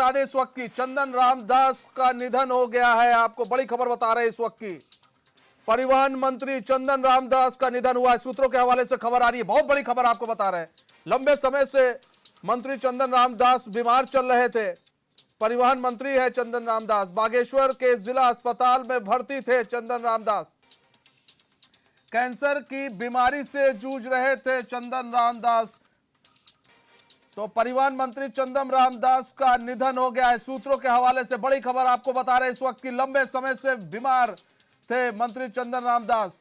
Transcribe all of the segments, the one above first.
बता दें इस वक्त की, चंदन रामदास का निधन हो गया है। आपको बड़ी खबर बता रहे हैं इस वक्त की, परिवहन मंत्री चंदन रामदास का निधन हुआ है। सूत्रों के हवाले से खबर आ रही है, बहुत बड़ी खबर आपको बता रहे हैं। लंबे समय से मंत्री चंदन रामदास बीमार चल रहे थे। परिवहन मंत्री है चंदन रामदास, बागेश्वर के जिला अस्पताल में भर्ती थे चंदन रामदास। कैंसर की बीमारी से जूझ रहे थे चंदन रामदास। तो परिवहन मंत्री चंदन रामदास का निधन हो गया है। सूत्रों के हवाले से बड़ी खबर आपको बता रहे हैं इस वक्त की, लंबे समय से बीमार थे मंत्री चंदन रामदास।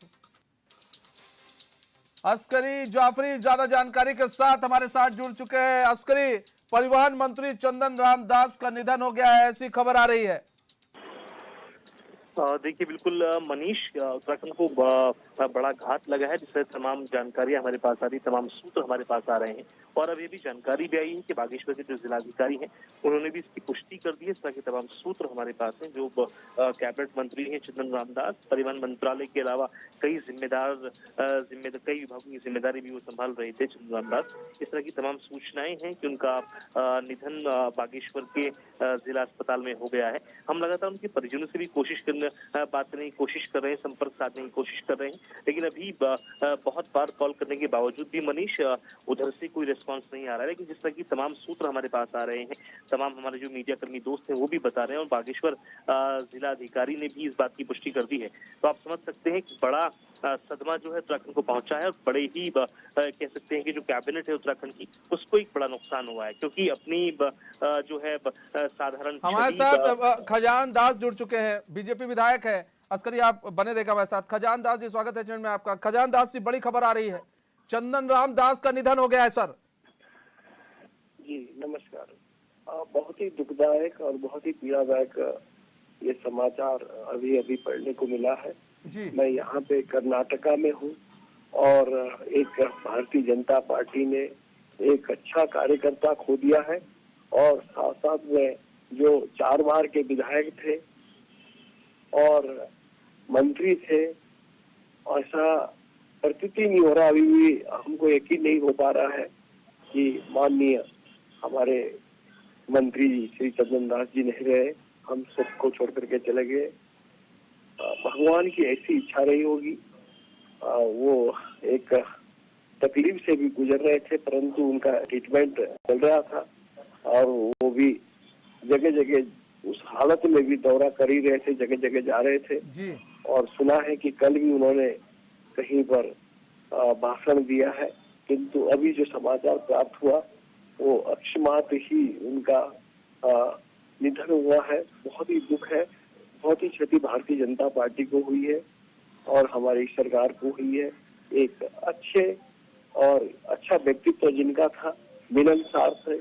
अस्करी जाफरी ज्यादा जानकारी के साथ हमारे साथ जुड़ चुके हैं। अस्करी, परिवहन मंत्री चंदन रामदास का निधन हो गया है, ऐसी खबर आ रही है। देखिए बिल्कुल मनीष, उत्तराखंड को बड़ा घात लगा है, जिससे तमाम जानकारियां हमारे पास आ रही, तमाम सूत्र हमारे पास आ रहे हैं। और अभी भी जानकारी भी आई है कि बागेश्वर के जो जिलाधिकारी हैं उन्होंने भी इसकी पुष्टि कर दी है। इस तरह के तमाम सूत्र हमारे पास हैं। जो कैबिनेट मंत्री हैं चंदन रामदास, परिवहन मंत्रालय के अलावा कई कई विभागों की जिम्मेदारी भी वो संभाल रहे थे चंदन रामदास। इस तरह की तमाम सूचनाएं हैं कि उनका निधन बागेश्वर के जिला अस्पताल में हो गया है। हम लगातार उनके परिजनों से भी बात करने की कोशिश कर रहे हैं, संपर्क साधने की कोशिश कर रहे हैं, लेकिन अभी बहुत बार कॉल करने के बावजूद भी मनीष उधर से कोई रिस्पांस नहीं आ रहा है। लेकिन जिस तरह की तमाम सूत्र हमारे पास आ रहे हैं, तमाम हमारे जो मीडिया कर्मी दोस्त हैं वो भी बता रहे हैं, और बागेश्वर जिला अधिकारी ने भी इस बात की पुष्टि कर दी है। तो आप समझ सकते हैं कि बड़ा सदमा जो है उत्तराखंड को पहुंचा है, और बड़े ही कह सकते हैं कि जो कैबिनेट है उत्तराखंड की, उसको एक बड़ा नुकसान हुआ है, क्योंकि अपनी जो है साधारण हमारे साथ खजान दास जुड़ चुके हैं, बीजेपी विधायक है। अस्करी, आप बने रहेगा हमारे साथ। खजान दास जी, स्वागत है चैनल में आपका। खजान दास जी, बड़ी खबर आ रही है, चंदन रामदास का निधन हो गया है सर। जी नमस्कार। बहुत ही दुखदायक और बहुत ही पीड़ादायक ये समाचार अभी अभी पढ़ने को मिला है जी। मैं यहाँ पे कर्नाटका में हूँ, और एक भारतीय जनता पार्टी ने एक अच्छा कार्यकर्ता खो दिया है, और साथ साथ में जो 4 बार के विधायक थे और मंत्री थे, ऐसा प्रतीति नहीं हो रहा, अभी भी हमको यकीन नहीं हो पा रहा है कि माननीय हमारे मंत्री श्री चंदन दास जी नहीं रहे, हम सबको छोड़ करके चले गए। भगवान की ऐसी इच्छा रही होगी। वो एक तकलीफ से भी गुजर रहे थे, परंतु उनका ट्रीटमेंट चल रहा था, और वो भी जगह जगह उस हालत में भी दौरा कर ही रहे थे, जगह जगह जा रहे थे जी। और सुना है कि कल भी उन्होंने कहीं पर भाषण दिया है, किंतु अभी जो समाचार प्राप्त हुआ वो अकस्मात ही उनका निधन हुआ है। बहुत ही दुख है, बहुत ही क्षति भारतीय जनता पार्टी को हुई है और हमारी सरकार को हुई है। एक अच्छे और अच्छा व्यक्तित्व जिनका था, मिलनसार थे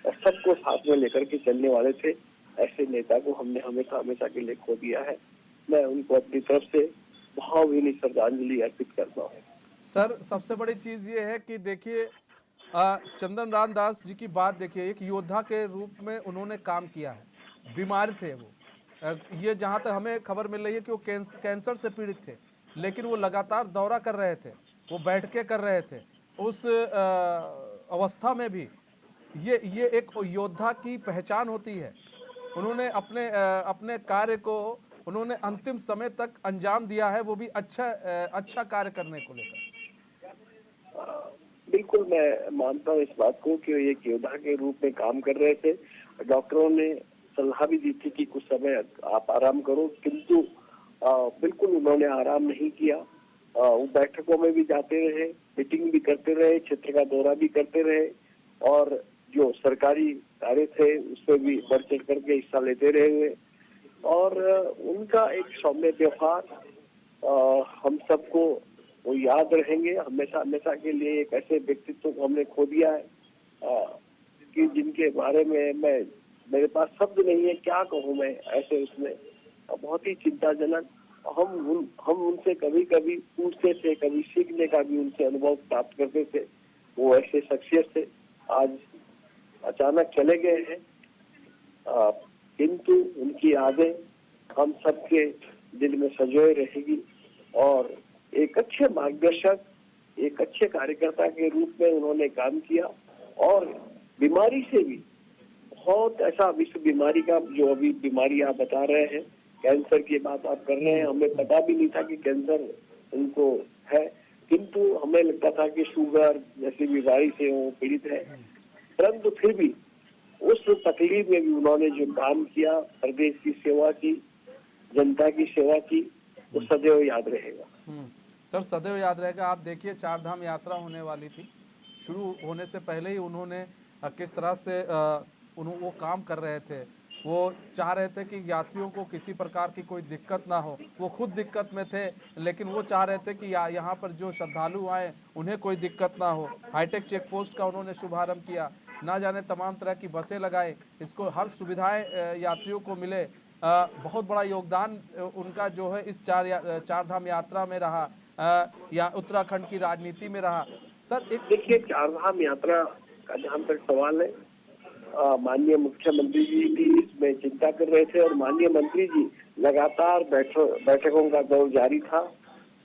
और सबको साथ में लेकर के चलने वाले थे, ऐसे नेता को हमने हमेशा हमेशा के लिए खो दिया है। मैं उनको अपनी तरफ से भावभीनी श्रद्धांजलि अर्पित करता हूँ। सर, सबसे बड़ी चीज ये है कि देखिए, चंदन रामदास जी की बात देखिए, एक योद्धा के रूप में उन्होंने काम किया है। बीमार थे वो, ये जहां तक हमें खबर मिल रही है कि वो कैंसर से पीड़ित थे, लेकिन वो लगातार दौरा कर रहे थे, वो बैठकें कर रहे थे। उस अवस्था में भी ये एक योद्धा की पहचान होती है। उन्होंने अपने कार्य को उन्होंने अंतिम समय तक अंजाम दिया है, वो भी अच्छा कार्य करने को लेकर। बिल्कुल मैं मानता हूँ इस बात को कि ये एक योद्धा के रूप में काम कर रहे थे। डॉक्टरों ने सलाह भी दी थी कि कुछ समय आप आराम करो, किंतु बिल्कुल उन्होंने आराम नहीं किया। वो बैठकों में भी जाते रहे, मीटिंग भी करते रहे, क्षेत्र का दौरा भी करते रहे, और जो सरकारी कार्य थे उसमें भी बढ़ चढ़ करके हिस्सा लेते रहे हुए। और उनका एक सौम्य व्यवहार हम सबको वो याद रहेंगे हमेशा हमेशा के लिए। एक ऐसे व्यक्तित्व को हमने खो दिया है कि जिनके बारे में मेरे पास शब्द नहीं है, क्या कहूँ मैं ऐसे उसमें। बहुत ही चिंताजनक। हम उनसे कभी कभी पूछते थे, कभी सीखने का भी उनसे अनुभव प्राप्त करते थे। वो ऐसे शख्सियत थे, आज अचानक चले गए हैं, किंतु उनकी यादें हम सबके दिल में संजोए रहेगी। और एक अच्छे मार्गदर्शक, एक अच्छे कार्यकर्ता के रूप में उन्होंने काम किया, और बीमारी से भी बहुत ऐसा विश्व बीमारी का जो अभी बीमारी आप बता रहे हैं, कैंसर की बात आप कर रहे हैं, हमें पता भी नहीं था कि कैंसर उनको है, किंतु हमें लगता था कि शुगर जैसी बीमारी से वो पीड़ित है। परंतु फिर भी उस तकलीफ में भी उन्होंने जो काम किया, प्रदेश की सेवा की, जनता की सेवा की, वो सदैव याद रहेगा। सर सदैव याद रहेगा। आप देखिए, चार धाम यात्रा होने वाली थी, शुरू होने से पहले ही उन्होंने किस तरह से वो काम कर रहे थे। वो चाह रहे थे कि यात्रियों को किसी प्रकार की कोई दिक्कत ना हो। वो खुद दिक्कत में थे, लेकिन वो चाह रहे थे कि यहाँ पर जो श्रद्धालु आए उन्हें कोई दिक्कत ना हो। हाईटेक चेक पोस्ट का उन्होंने शुभारंभ किया, ना जाने तमाम तरह की बसें लगाए, इसको हर सुविधाएं यात्रियों को मिले। बहुत बड़ा योगदान उनका जो है इस चार धाम यात्रा में रहा, या उत्तराखंड की राजनीति में रहा। सर एक देखिए, चारधाम यात्रा का जहाँ तक सवाल है, माननीय मुख्यमंत्री जी भी इसमें चिंता कर रहे थे और माननीय मंत्री जी लगातार बैठकों का दौर जारी था।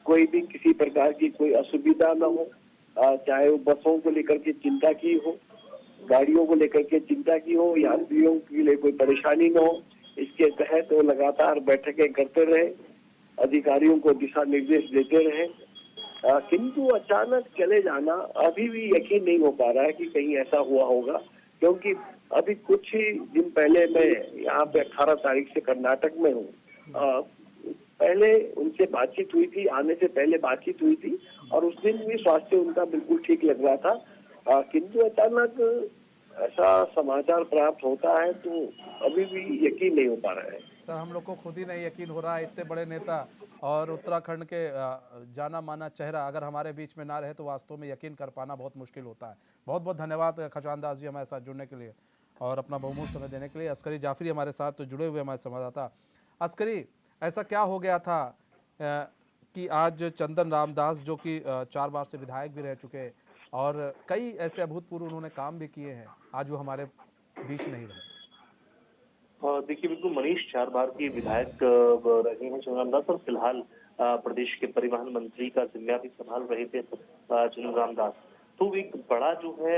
कोई भी किसी प्रकार की कोई असुविधा न हो, चाहे वो बसों को लेकर के चिंता की हो, गाड़ियों को लेकर के चिंता की हो, यात्रियों के लिए कोई परेशानी न हो, इसके तहत वो लगातार बैठकें करते रहे, अधिकारियों को दिशा निर्देश देते रहे। किंतु अचानक चले जाना अभी भी यकीन नहीं हो पा रहा है कि कहीं ऐसा हुआ होगा, क्योंकि अभी कुछ ही दिन पहले मैं यहाँ पे 18 तारीख से कर्नाटक में हूँ। पहले उनसे बातचीत हुई थी, आने से पहले बातचीत हुई थी और उस दिन भी स्वास्थ्य उनका बिल्कुल ठीक लग रहा था। किंतु अचानक ऐसा समाचार प्राप्त होता है तो अभी भी यकीन नहीं हो पा रहा है। सर हम लोग को खुद ही नहीं यकीन हो रहा है, इतने बड़े नेता और उत्तराखंड के जाना माना चेहरा अगर हमारे बीच में ना रहे तो वास्तव में यकीन कर पाना बहुत मुश्किल होता है। बहुत बहुत धन्यवाद खचवान दास जी हमारे साथ जुड़ने के लिए और अपना बहुमूल्य समय देने के लिए। अस्करी जाफरी हमारे साथ तो जुड़े हुए हमारे संवाददाता। अस्करी, ऐसा क्या हो गया था कि आज चंदन रामदास जो कि 4 बार से विधायक भी रह चुके और कई ऐसे अभूतपूर्व उन्होंने काम भी किए हैं, आज वो हमारे बीच नहीं रहे? देखिए, बिल्कुल मनीष 4 बार के विधायक रहे हैं चंद्रराम दास और फिलहाल प्रदेश के परिवहन मंत्री का जिम्मा भी संभाल रहे थे चंद्रराम दास। तो एक बड़ा जो है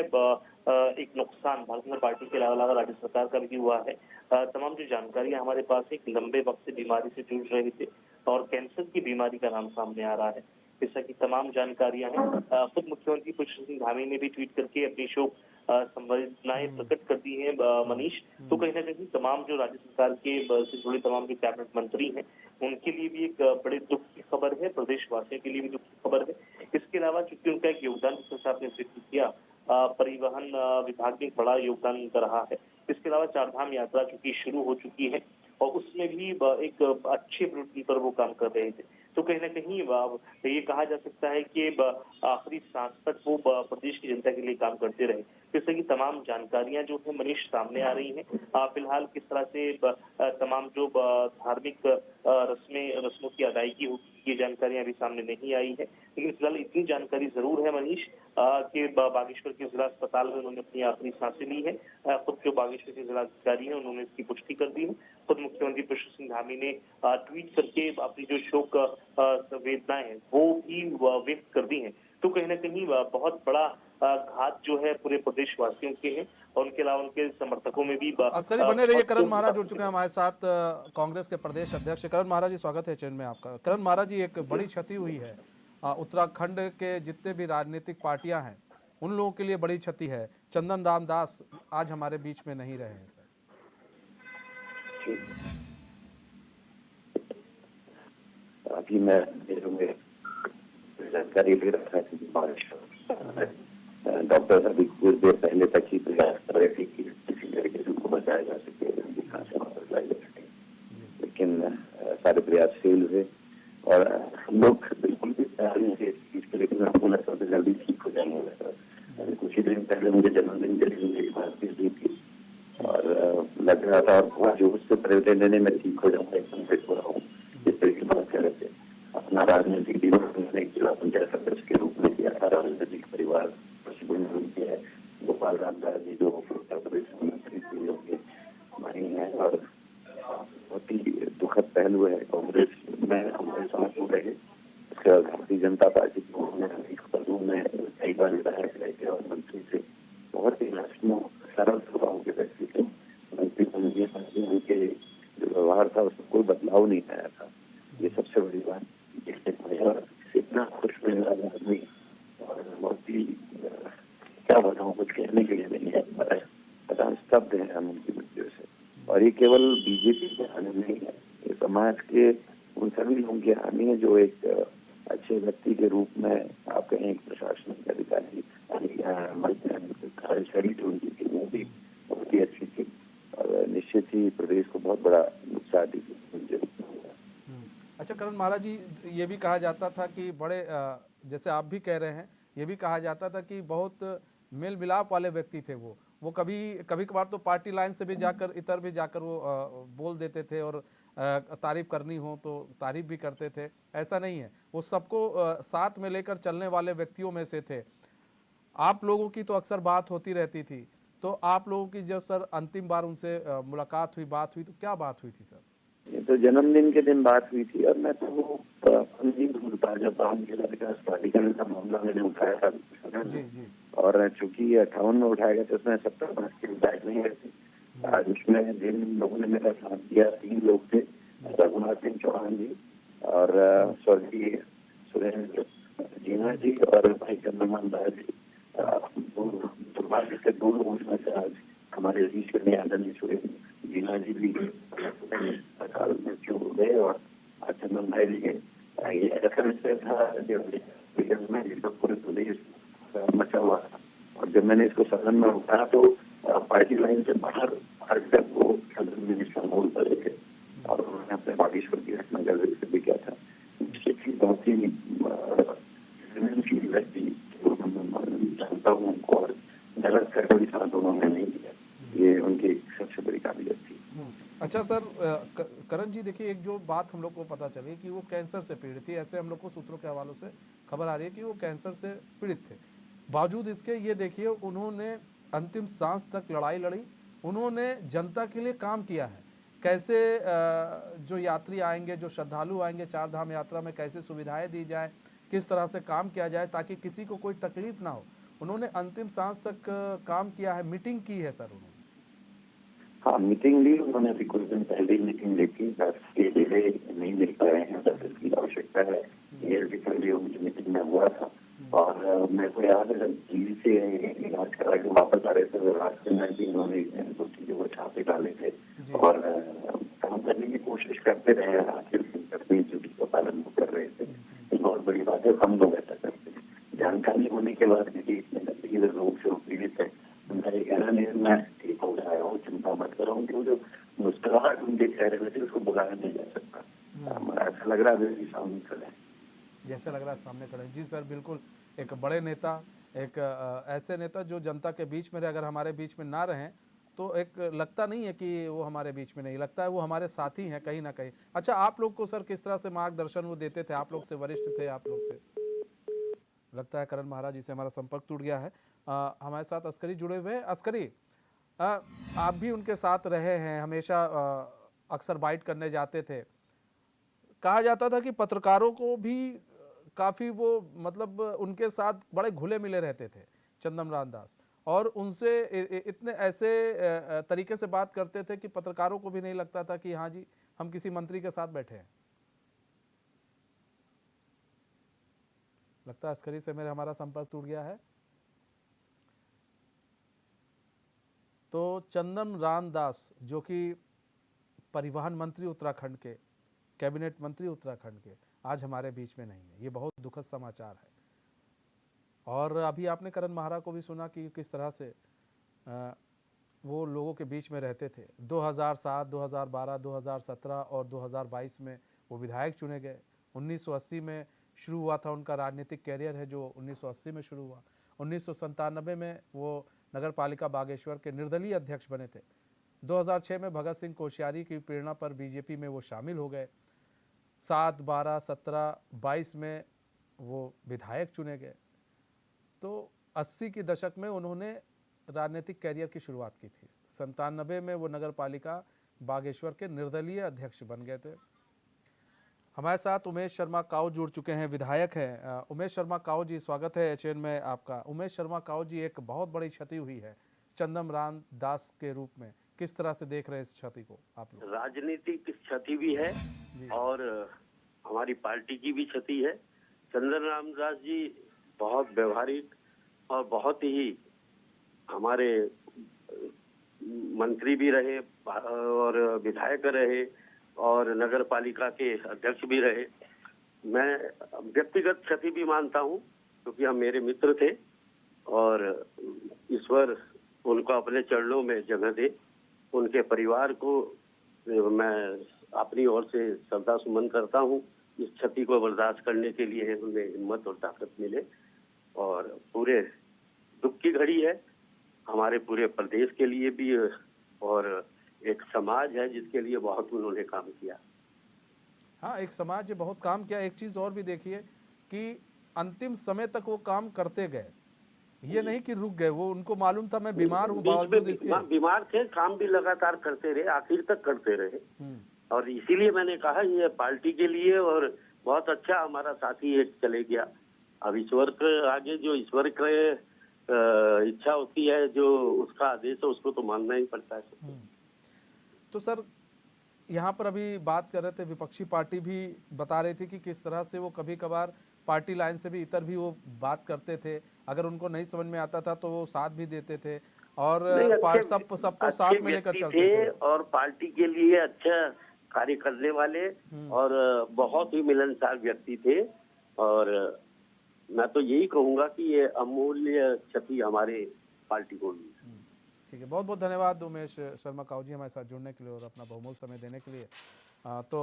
एक नुकसान भारतीय जनता पार्टी के अलावा राज्य सरकार का भी हुआ है। तमाम जो जानकारियां हमारे पास एक लंबे वक्त से बीमारी से जूझ रहे थे और कैंसर की बीमारी का नाम सामने आ रहा है, जैसा कि तमाम जानकारियां हैं। खुद मुख्यमंत्री पुष्कर सिंह धामी ने भी ट्वीट करके अपनी शोक संवेदनाएं प्रकट कर दी हैं मनीष। तो कहीं ना कहीं तमाम जो राज्य सरकार के से जुड़े तमाम जो कैबिनेट मंत्री हैं उनके लिए भी एक बड़े दुख की खबर है, प्रदेशवासियों के लिए भी दुख की खबर है। इसके अलावा चूंकि उनका एक योगदान जैसे आपने जिक्र किया, परिवहन विभाग में एक बड़ा योगदान उनका रहा है। इसके अलावा चारधाम यात्रा चूंकि शुरू हो चुकी है और उसमें भी एक अच्छे रूट पर वो काम कर रहे थे। तो कहीं ना कहीं ये कहा जा सकता है कि आखिरी सांस तक वो प्रदेश की जनता के लिए काम करते रहे। जैसे कि तमाम जानकारियां जो है मनीष सामने आ रही हैं। फिलहाल किस तरह से तमाम जो धार्मिक रस्मों की अदायगी होगी, ये जानकारियां अभी सामने नहीं आई है, लेकिन फिलहाल इतनी जानकारी जरूर है मनीष कि बागेश्वर के जिला अस्पताल में उन्होंने अपनी आखिरी सांसें ली है। खुद जो बागेश्वर के जिला अधिकारी हैं उन्होंने इसकी पुष्टि कर दी है। खुद मुख्यमंत्री पुष्कर सिंह धामी ने ट्वीट करके अपनी जो शोक संवेदनाएं हैं वो भी व्यक्त कर दी हैं। तो कहीं ना कहीं बहुत बड़ा घात जो है पूरे प्रदेशवासियों के हैं और उनके अलावा उनके समर्थकों में भी अस्करी बने रहिए। करण महाराज जुड़ चुके हैं हमारे साथ, कांग्रेस के प्रदेश अध्यक्ष। करण महाराज जी, स्वागत है चैन में आपका। करण महाराज जी, एक बड़ी क्षति हुई है उत्तराखंड के जितने भी राजनीतिक पार्टियां हैं उन लोगों के लिए बड़ी क्षति है। चंदन रामदास आज हमारे बीच में नहीं रहे हैं सर। अभी मैं जानकारी ले रहा था कि डॉक्टर अभी कुछ देर पहले तक ही प्रयास कर रहे थे कि किसी तरीके से उनको बचाया जा सके, लेकिन सारे प्रयास फेल हुए और हम लोग बिल्कुल भी तैयार नहीं थे इस चीज के, लेकिन हमको लगता था जल्दी ठीक हो जाएंगे। कुछ ही दिन पहले मुझे जन्मदिन के लिए मेरी बात दी थी और लग रहा था और बहुत जोर से प्रेरणा लेने में ठीक हो जाऊंगा, एकदम फिट हो रहा हूँ, इस तरह की बात कर रहे थे। अपना राजनीतिक जीवन एक जिला पंचायत सदस्य के रूप में किया था, राजनीतिक परिवार है गोपाल रामदास जी जो उत्तर प्रदेश मंत्री थे उनके भाई हैं और बहुत ही दुखद पहलू है। कांग्रेस में हमारे समझ हो रहे भारतीय जनता पार्टी में कई बार विधायक रहे थे और मंत्री से बहुत ही सरल स्वभाव के व्यक्ति थे व्यवहार था उसमें कोई बदलाव नहीं आया था। ये सबसे बड़ी बात देखने को है। और इतना खुश मिल रहा आदमी और बहुत ही क्या बताऊं, कुछ कहने के लिए नहीं है। पता स्तब्ध है हम उनकी मृत्यु से। और ये केवल बीजेपी की हानि नहीं है, ये समाज के उन सभी लोगों की हानि है जो एक अच्छे व्यक्ति के रूप में आप कहें एक प्रशासनिक अधिकारी कार्यशैली जो उनकी थी वो भी बहुत ही अच्छी थी और निश्चित ही प्रदेश को बहुत बड़ा नुकसान दी। अच्छा करण महाराज जी, ये भी कहा जाता था कि बड़े जैसे आप भी कह रहे हैं, ये भी कहा जाता था कि बहुत मेल मिलाप वाले व्यक्ति थे वो कभी कभार तो पार्टी लाइन से भी जाकर इतर भी जाकर वो बोल देते थे और तारीफ करनी हो तो तारीफ भी करते थे। ऐसा नहीं है, वो सबको साथ में लेकर चलने वाले व्यक्तियों में से थे। आप लोगों की तो अक्सर बात होती रहती थी, तो आप लोगों की जब सर अंतिम बार उनसे मुलाकात हुई, बात हुई, तो क्या बात हुई थी सर? ये तो जन्मदिन के दिन बात हुई थी और मैं तो वो नहीं भूलता जब राम जिला विकास प्राधिकरण का मामला मैंने उठाया था। जी जी। और चूंकि 58 में उठाया गया तो उसमें 70 के विधायक नहीं रहते। आज उसमें जिन लोगों ने मेरा साथ दिया 3 लोग थे, रघुनाथ सिंह चौहान जी और स्वर्गीय सुरेंद्र जीना जी और भाई चंद्रमान दास जी। दुर्भाग्य से 2 लोगों में से आज हमारे बीच में आदरणीय सुरेंद्र जीना जी भी अकाल मृत्यु हो गए और चंदन भाई जी के ये ऐसा विषय था में जिसका पूरे प्रदेश मचा हुआ था। और जब मैंने इसको सदन में उठाया तो पार्टी लाइन से बाहर हर तक वो सदन में शामिल करे थे और उन्होंने अपने बागेश्वर की घटना का जिक्र भी किया था। बहुत ही व्यक्ति जानता हूँ उनको और गलत करके भी साथ उन्होंने नहीं दिया। ये उनकी सबसे बड़ी काबिलियत थी। अच्छा सर, करण जी देखिए, एक जो बात हम लोग को पता चली कि वो कैंसर से पीड़ित थी, ऐसे हम लोग को सूत्रों के हवालों से खबर आ रही है कि वो कैंसर से पीड़ित थे। बावजूद इसके ये देखिए उन्होंने अंतिम सांस तक लड़ाई लड़ी, उन्होंने जनता के लिए काम किया है। कैसे जो यात्री आएंगे, जो श्रद्धालु आएंगे चार धाम यात्रा में, कैसे सुविधाएं दी जाए, किस तरह से काम किया जाए ताकि किसी को कोई तकलीफ ना हो, उन्होंने अंतिम सांस तक काम किया है। मीटिंग की है सर उन्होंने? हाँ, मीटिंग ली उन्होंने। अभी कुछ दिन पहले ही मीटिंग ली थी। बस ये डिले नहीं मिल पाए हैं, बस इसकी आवश्यकता है। ये भी उनकी मीटिंग में हुआ था और मेरे को याद है जब दिल्ली से इलाज करा के वापस आ रहे थे तो रास्ते में भी उन्होंने कुछ चीजों को छापे डाले थे और काम करने की कोशिश करते रहे। आखिर अपनी ड्यूटी का पालन कर रहे थे। बहुत बड़ी बात है, हम लोग ऐसा करते हैं। जानकारी होने के बाद इतने रोग से पीड़ित है, उनका ये कहना नहीं मैं ठीक हो जाएगा, वो चिंता मत करो। उनकी जो मुस्कुराहट उनके चेहरे में थी उसको बुलाया नहीं जा सकता। ऐसा लग रहा है सामने खड़े, जैसे लग रहा है सामने खड़े। जी सर, बिल्कुल। एक बड़े नेता, एक ऐसे नेता जो जनता के बीच में रहे, अगर हमारे बीच में ना रहें तो एक लगता नहीं है कि वो हमारे बीच में नहीं, लगता है वो हमारे साथी हैं कहीं ना कहीं। अच्छा, आप लोग को सर किस तरह से मार्गदर्शन वो देते थे? आप लोग से वरिष्ठ थे, आप लोग से लगता है करण महाराज जी से हमारा संपर्क टूट गया है। हमारे साथ अस्करी जुड़े हुए हैं। अस्करी, आप भी उनके साथ रहे हैं, हमेशा अक्सर बाइट करने जाते थे। कहा जाता था कि पत्रकारों को भी काफ़ी वो मतलब उनके साथ बड़े घुले मिले रहते थे चंदन रामदास, और उनसे इतने ऐसे तरीके से बात करते थे कि पत्रकारों को भी नहीं लगता था कि हाँ जी हम किसी मंत्री के साथ बैठे हैं। लगता है अस्करी से मेरे हमारा संपर्क टूट गया है। तो चंदन रामदास जो कि परिवहन मंत्री उत्तराखंड के, कैबिनेट मंत्री उत्तराखंड के, आज हमारे बीच में नहीं है। ये बहुत दुखद समाचार है। और अभी आपने करण महारा को भी सुना कि किस तरह से वो लोगों के बीच में रहते थे। 2007, 2012, 2017 और 2022 में वो विधायक चुने गए। 1980 में शुरू हुआ था उनका राजनीतिक कैरियर है जो 1980 में शुरू हुआ। 1997 में वो नगर पालिका बागेश्वर के निर्दलीय अध्यक्ष बने थे। 2006 में भगत सिंह कोश्यारी की प्रेरणा पर बीजेपी में वो शामिल हो गए। 7, 12, 17, 22 में वो विधायक चुने गए। तो 80 के दशक में उन्होंने राजनीतिक कैरियर की शुरुआत की थी। 97 में वो नगर पालिका बागेश्वर के निर्दलीय अध्यक्ष बन गए थे। हमारे साथ उमेश शर्मा काऊ जुड़ चुके हैं, विधायक हैं। उमेश शर्मा काऊ जी, स्वागत है एचएन में आपका। उमेश शर्मा काऊ जी, एक बहुत बड़ी क्षति हुई है चंदन रामदास के रूप में। किस तरह से देख रहे हैं इस क्षति को आप लोग? राजनीतिक क्षति भी है जी। और हमारी पार्टी की भी क्षति है। चंदन राम दास जी बहुत व्यवहारिक और बहुत ही हमारे मंत्री भी रहे और विधायक रहे और नगर पालिका के अध्यक्ष भी रहे। मैं व्यक्तिगत क्षति भी मानता हूँ क्योंकि हम मेरे मित्र थे और ईश्वर उनको अपने चरणों में जगह दे। उनके परिवार को मैं अपनी ओर से श्रद्धा सुमन करता हूँ। इस क्षति को बर्दाश्त करने के लिए उन्हें हिम्मत और ताकत मिले और पूरे दुख की घड़ी है हमारे पूरे प्रदेश के लिए भी और एक समाज है जिसके लिए बहुत उन्होंने काम किया। हाँ, एक समाज ने बहुत काम किया। एक चीज़ और भी देखिए कि अंतिम समय तक वो काम करते गए, ये नहीं कि रुक गए। वो उनको मालूम था मैं बीमार हूँ, बीच में बावजूद इसके। बीमार थे, काम भी लगातार करते रहे, आखिर तक करते रहे और इसीलिए मैंने कहा ये पार्टी के लिए और बहुत अच्छा हमारा साथी एक चले गया। अब ईश्वर के आगे जो ईश्वर के इच्छा होती है, जो उसका आदेश है उसको तो मानना ही पड़ता है। तो सर, यहाँ पर अभी बात कर रहे थे, विपक्षी पार्टी भी बता रही थी कि किस तरह से वो कभी कभार पार्टी लाइन से भी इतर भी वो बात करते थे। अगर उनको नहीं समझ में आता था तो वो साथ भी देते थे और नहीं, सबको अच्छे साथ में लेकर व्यक्ति चलते थे। और पार्टी के लिए अच्छा कार्य करने वाले और बहुत ही मिलनसार व्यक्ति थे और मैं तो यही कहूंगा कि ये अमूल्य क्षति हमारे पार्टी को हुई। ठीक है, बहुत बहुत धन्यवाद उमेश शर्मा काऊ जी हमारे साथ जुड़ने के लिए और अपना बहुमूल्य समय देने के लिए। तो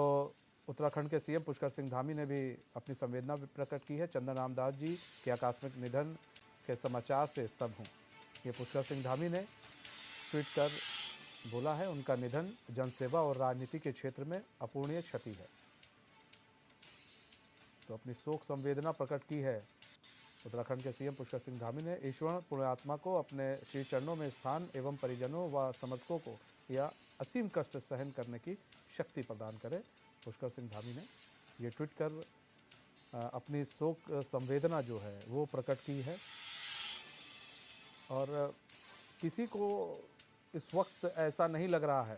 उत्तराखंड के सीएम पुष्कर सिंह धामी ने भी अपनी संवेदना प्रकट की है। चंदन राम दास जी के आकस्मिक निधन के समाचार से स्तब्ध हूँ, ये पुष्कर सिंह धामी ने ट्वीट कर बोला है। उनका निधन जनसेवा और राजनीति के क्षेत्र में अपूरणीय क्षति है। तो अपनी शोक संवेदना प्रकट की है उत्तराखंड के सीएम पुष्कर सिंह धामी ने। ईश्वर पुण्यात्मा को अपने श्री चरणों में स्थान एवं परिजनों व समर्थकों को यह असीम कष्ट सहन करने की शक्ति प्रदान करे। पुष्कर सिंह धामी ने ये ट्वीट कर अपनी शोक संवेदना जो है वो प्रकट की है और किसी को इस वक्त ऐसा नहीं लग रहा है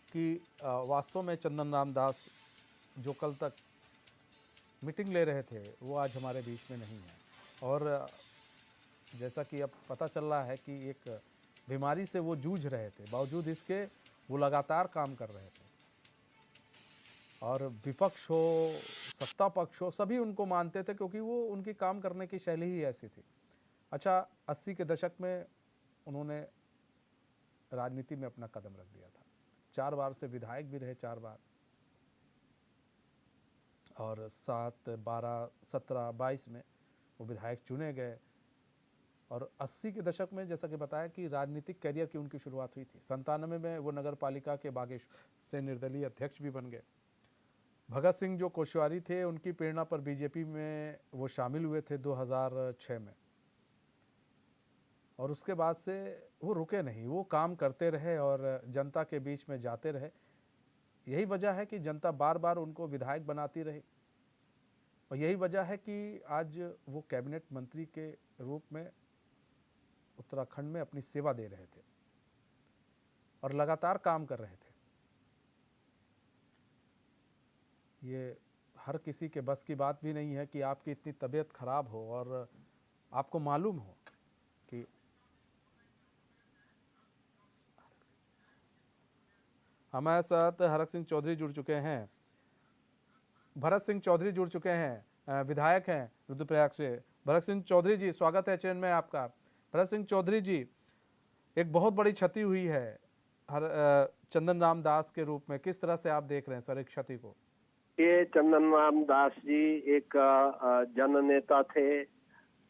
कि वास्तव में चंदन राम दास जो कल तक मीटिंग ले रहे थे वो आज हमारे बीच में नहीं है। और जैसा कि अब पता चल रहा है कि एक बीमारी से वो जूझ रहे थे, बावजूद इसके वो लगातार काम कर रहे थे और विपक्ष हो सत्ता पक्ष हो सभी उनको मानते थे क्योंकि वो उनकी काम करने की शैली ही ऐसी थी। अच्छा, 80 के दशक में उन्होंने राजनीति में अपना कदम रख दिया था। 4 बार से विधायक भी रहे, 4 बार, और 7, 12, 17, 22 में वो विधायक चुने गए और 80 के दशक में जैसा कि बताया कि राजनीतिक करियर की उनकी शुरुआत हुई थी। 97 में वो नगर पालिका के बागेश्वर से निर्दलीय अध्यक्ष भी बन गए। भगत सिंह जो कोश्यारी थे उनकी प्रेरणा पर बीजेपी में वो शामिल हुए थे 2006 में और उसके बाद से वो रुके नहीं, वो काम करते रहे और जनता के बीच में जाते रहे। यही वजह है कि जनता बार बार उनको विधायक बनाती रही और यही वजह है कि आज वो कैबिनेट मंत्री के रूप में उत्तराखंड में अपनी सेवा दे रहे थे और लगातार काम कर रहे थे। ये हर किसी के बस की बात भी नहीं है कि आपकी इतनी तबीयत खराब हो और आपको मालूम हो कि हमारे साथ हरक सिंह चौधरी जुड़ चुके हैं, भरत सिंह चौधरी जुड़ चुके हैं, विधायक हैं रुद्रप्रयाग से। भरत सिंह चौधरी जी, स्वागत है चैनल में आपका। भरत सिंह चौधरी जी, एक बहुत बड़ी क्षति हुई है चंदन राम दास के रूप में, किस तरह से आप देख रहे हैं सर एक क्षति को? ये चंदन राम दास जी एक जननेता थे,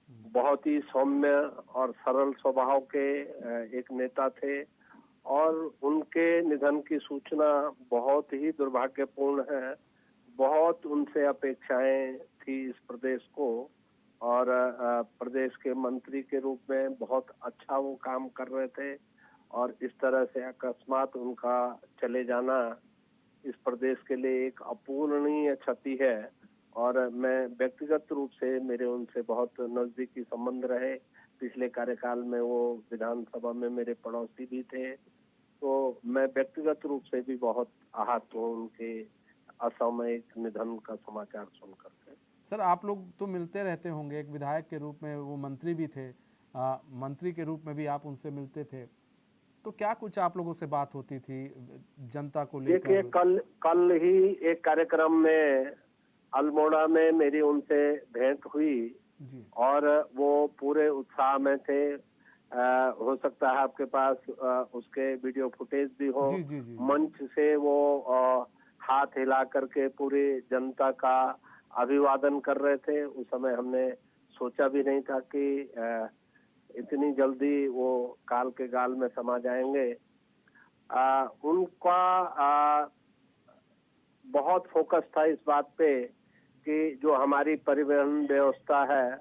बहुत ही सौम्य और सरल स्वभाव के एक नेता थे और उनके निधन की सूचना बहुत ही दुर्भाग्यपूर्ण है। बहुत उनसे अपेक्षाएं थी इस प्रदेश को और प्रदेश के मंत्री के रूप में बहुत अच्छा वो काम कर रहे थे और इस तरह से अकस्मात उनका चले जाना इस प्रदेश के लिए एक अपूरणीय क्षति है। और मैं व्यक्तिगत रूप से मेरे उनसे बहुत नजदीकी संबंध रहे, पिछले कार्यकाल में वो विधानसभा में मेरे पड़ोसी भी थे। तो मैं व्यक्तिगत रूप से भी बहुत आहत हूँ उनके असामयिक निधन का समाचार सुनकर के। सर आप लोग तो मिलते रहते होंगे, एक विधायक के रूप में, वो मंत्री भी थे, मंत्री के रूप में भी आप उनसे मिलते थे, तो क्या कुछ आप लोगों से बात होती थी जनता को देखिए, लेकर? कल ही एक कार्यक्रम में अल्मोड़ा में मेरी उनसे भेंट हुई जी और वो पूरे उत्साह में थे। हो सकता है आपके पास उसके वीडियो फुटेज भी हो। जी जी जी मंच से वो हाथ हिला करके पूरी जनता का अभिवादन कर रहे थे। उस समय हमने सोचा भी नहीं था कि इतनी जल्दी वो काल के गाल में समा जाएंगे। उनका बहुत फोकस था इस बात पे कि जो हमारी परिवहन व्यवस्था है,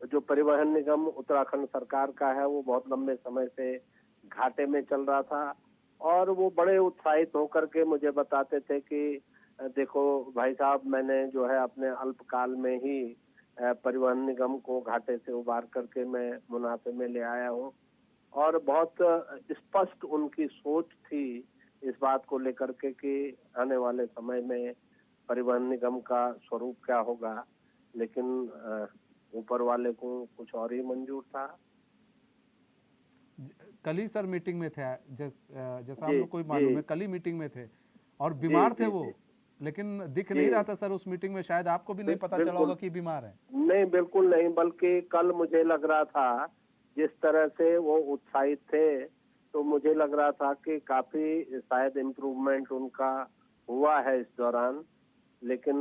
जो परिवहन निगम उत्तराखंड सरकार का है, वो बहुत लंबे समय से घाटे में चल रहा था। और वो बड़े उत्साहित होकर के मुझे बताते थे कि देखो भाई साहब, मैंने जो है अपने अल्पकाल में ही परिवहन निगम को घाटे से उबार करके मैं मुनाफे में ले आया हूँ। और बहुत स्पष्ट उनकी सोच थी इस बात को लेकर के कि आने वाले समय में परिवहन निगम का स्वरूप क्या होगा। लेकिन ऊपर वाले को कुछ और ही मंजूर था। कल ही सर मीटिंग में थे, जैसा हम जी लोग को भी मालूम जी है, कल ही मीटिंग में थे और जी बीमार थे जी वो, जी लेकिन दिख जी नहीं रहा था सर उस मीटिंग में, शायद आपको भी नहीं पता चला होगा बिल्कुल कि बीमार है। नहीं, बिल्कुल नहीं। बल्कि कल मुझे लग रहा था जिस तरह से वो उत्साहित थे, तो मुझे लग रहा था कि काफी शायद इम्प्रूवमेंट उनका हुआ है इस दौरान। लेकिन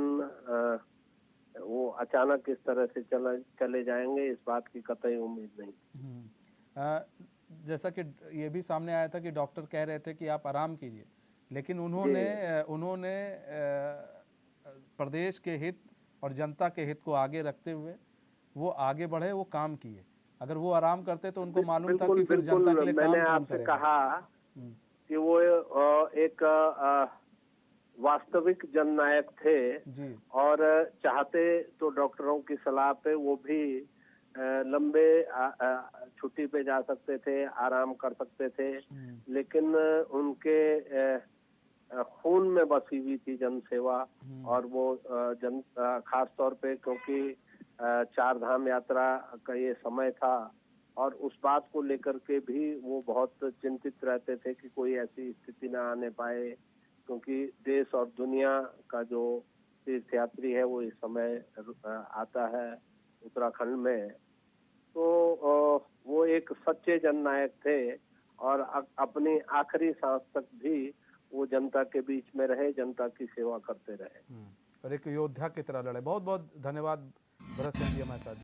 वो अचानक इस तरह से चले जाएंगे, इस बात की कतई उम्मीद नहीं। जैसा कि ये भी सामने आया था कि डॉक्टर कह रहे थे कि आप आराम कीजिए, लेकिन जी उन्होंने प्रदेश के हित और जनता के हित को आगे रखते हुए वो आगे बढ़े, वो काम किए। अगर वो आराम करते तो उनको मालूम था बिल्कुल कि फिर जनता के बिल्कुल। लिए मैंने काम कौन आपसे करेगा। कहा हम्म, कि वो एक वास्तविक जननायक थे जी और चाहते तो डॉक्टरों की सलाह पे वो भी लंबे छुट्टी पे जा सकते थे, आराम कर सकते थे। लेकिन उनके खून में बसी हुई थी जनसेवा। और वो खास तौर पे क्योंकि चार धाम यात्रा का ये समय था और उस बात को लेकर के भी वो बहुत चिंतित रहते थे कि कोई ऐसी स्थिति ना आने पाए, क्योंकि देश और दुनिया का जो तीर्थयात्री है वो इस समय आता है उत्तराखंड में। तो वो एक सच्चे जननायक थे और अपनी आखिरी सांस तक भी वो जनता के बीच में रहे, जनता की सेवा करते रहे। और एक योद्धा की तरह लड़े। बहुत बहुत धन्यवाद भरत सिंह जी हमारे साथ।